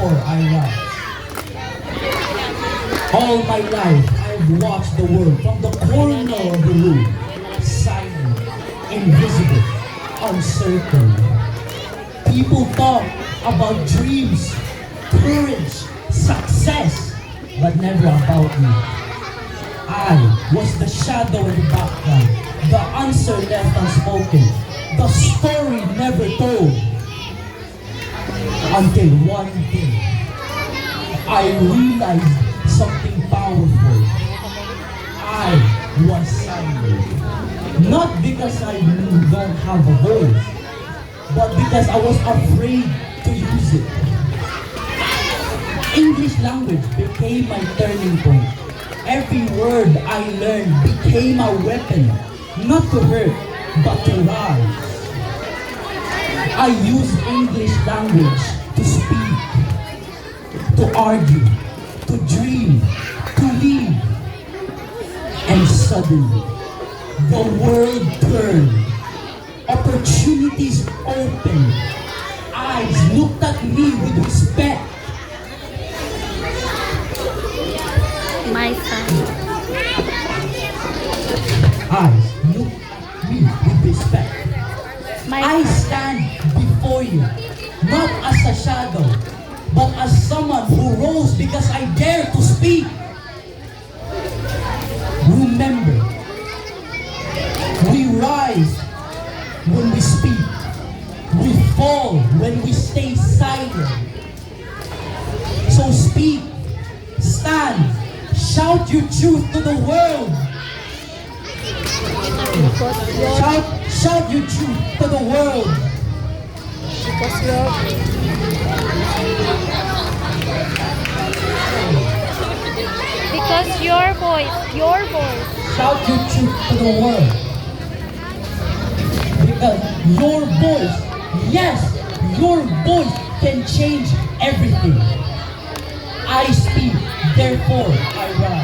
therefore I rise. All my life, I've watched the world from the corner of the room, silent, invisible, uncertain. People talk about dreams, courage, success, but never about me. I was the shadow in the background, the answer left unspoken, the story never told. Until one day, I realized something powerful. I was silent. Not because I don't have a voice, but because I was afraid to use it. English language became my turning point. Every word I learned became a weapon, not to hurt, but to rise. I use English language to speak, to argue, to dream, to lead. And suddenly, the world turned. Opportunities opened. Eyes looked at me with respect. My son. Eyes looked at me with respect. My I son. stand before you, not as a shadow, but as someone who rose because I dare to speak. Remember, we rise when we speak. We fall when we stay silent. So speak, stand, shout your truth to the world. Because you're, Shout your truth to the world. because you're, because your voice. Shout your truth to the world. Because your voice, yes, your voice can change everything. I speak, therefore I rise.